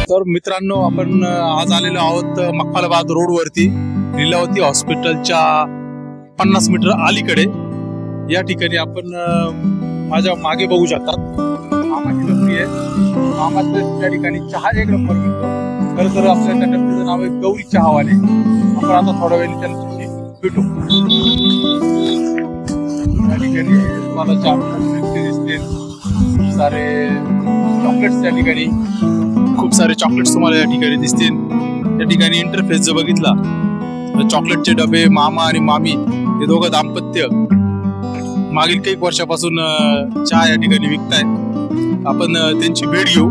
तर मित्रांनो, आपण आज आलेलो आहोत मखमलाबाद रोड वरती लीलावती हॉस्पिटलच्या 50 मीटर अलीकडे। या ठिकाणी आपण माझ्या मागे बघू शकतात मामाची टपरी आहे। मामाच्या त्या ठिकाणी चहा एक नंबर मिळतो। खरं तर आपल्या त्या टपरीचं नाव आहे गौरी चहावाले। आपण आता थोड्या वेळाने त्यांच्याशी भेटू। त्या ठिकाणी तुम्हाला चहा दिसतील, सारे चॉकलेट्स त्या ठिकाणी, खूप सारे चॉकलेट्स तुम्हाला या ठिकाणी दिसतील। त्या ठिकाणी इंटरफेस जर बघितला तर चॉकलेटचे डबे मामा आणि मामी हे दोघं दाम्पत्य मागील काही वर्षापासून चहा या ठिकाणी विकतायत। आपण त्यांची भेट घेऊ।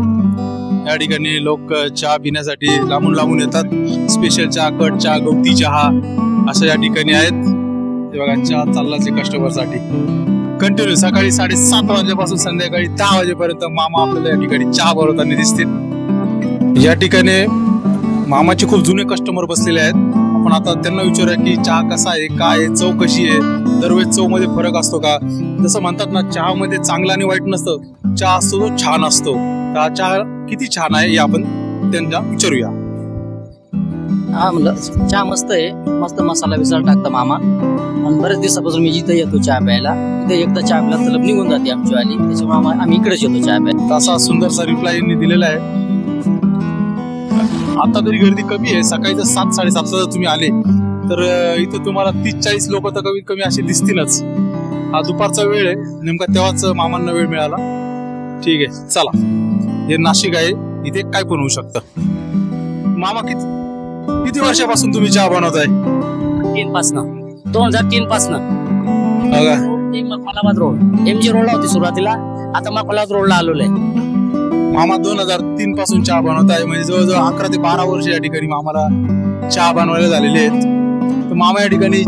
या ठिकाणी लोक चहा पिण्यासाठी लांबून लांबून येतात। स्पेशल चहा, कट चहा, गवती चहा अशा या ठिकाणी आहेत। ते बघा चहा चाललाच आहे कस्टमर साठी कंटिन्यू। सकाळी 7:30 वाजल्यापासून संध्याकाळी 10 वाजेपर्यंत मामा आपल्याला या ठिकाणी चहा बनवताना दिसतील। या ठिकाणी मामाचे खूप जुने कस्टमर बसलेले आहेत। आपण आता त्यांना विचारूया की चहा कसा आहे, काय आहे, चव कशी आहे, दरवेळेस चव मध्ये फरक असतो का? जसं म्हणतात ना, चहा मध्ये चांगला आणि वाईट नसतं, चहा असतो तो छान असतो। तर चहा किती छान आहे हे आपण त्यांना विचारूया। हा म्हणलं चहा मस्त आहे, मस्त मसाला विसाला टाकता मामा। आणि बरेच दिवसापासून मी जिथे येतो चहा प्यायला, इथे एकदा चहा प्यायला तलब निघून जाते आमची वाली, त्याच्यामुळे आम्ही इकडेच येतो चहा प्यायला। असा सुंदरसा रिप्लाय यांनी दिलेला आहे। आता तरी गर्दी कमी आहे। सकाळी जर 7-7:30 जर तुम्ही आले तर इथं तुम्हाला 30-40 लोक तर कमीत कमी असे दिसतीलच। हा दुपारचा वेळ आहे, नेमका तेव्हाच मामांना वेळ मिळाला। ठीक आहे, चला। हे नाशिक आहे, इथे काय पण होऊ शकतं। मामा किती वर्षापासून तुम्ही चहा बनवताय? 3 पासनं, 2003 पासनं। मखमलाबाद रोड, MG रोडला होती सुरुवातीला, आता मखमलाबाद रोडला आलोय। मामा 2003 पासून चहा बनवताय, म्हणजे जवळजवळ 11 ते 12 वर्ष या ठिकाणी मामाला चहा बनवायला झालेले आहेत। तर मामा या ठिकाणी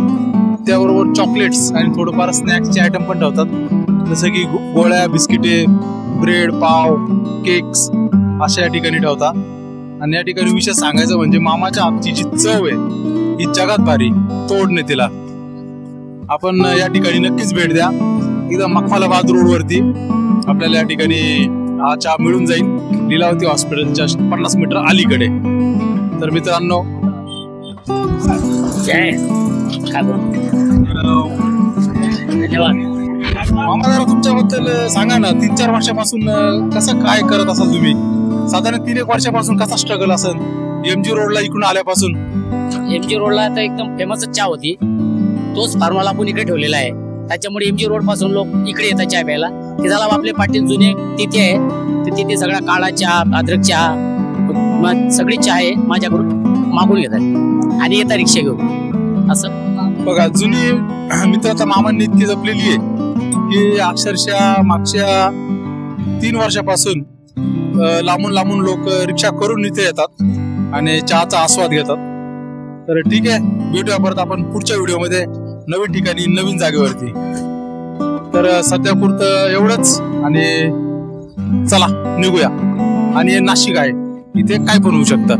त्याबरोबर चॉकलेट्स आणि थोडंफार स्नॅक्सचे आयटम पण ठेवतात, जसं की गोळ्या, बिस्किटे, ब्रेड, पाव, केक्स अशा या ठिकाणी ठेवतात। आणि या ठिकाणी विषय सांगायचं म्हणजे मामाच्या हातची जी चव आहे ही जगात भारी, तोड नाही तिला। आपण या ठिकाणी नक्कीच भेट द्या। एकदम मखमलाबाद रोड वरती आपल्याला या ठिकाणी हा चहा मिळून जाईल, लीलावती हॉस्पिटलच्या 50 मीटर अलीकडे। तर मित्रांनो, मामा जरा तुमच्याबद्दल सांगा ना, 3-4 वर्षापासून कसं काय करत असाल तुम्ही? साधारण 3-1 वर्षापासून कसा स्ट्रगल असेल MG रोडला इकडून आल्यापासून? MG रोडला आता एकदम फेमस चहा होती, तोच फॉर्म्युला आपण इकडे ठेवलेला आहे। त्याच्यामुळे MG रोड पासून लोक इकडे येतात चहा प्यायला। ते झाला आपले पाटील जुने तिथे आहे, तर तिथे सगळा काळा चहा, अद्रक चहा, सगळी चहा आहे माझ्याकडून मागून घेतात आणि येतात रिक्षा घेऊन। असं बघा, जुनी मित्राचा मामांनी इतकी जपलेली आहे की अक्षरशः मागच्या 3 वर्षापासून लांबून लांबून लोक रिक्षा करून इथे येतात आणि चहाचा आस्वाद घेतात। तर ठीक आहे, भेटूया परत आपण पुढच्या व्हिडिओमध्ये नवीन ठिकाणी, नवीन जागेवरती। तर सध्या पुरतं एवढंच, आणि चला निघूया। आणि नाशिक आहे, इथे काय पण होऊ शकतं।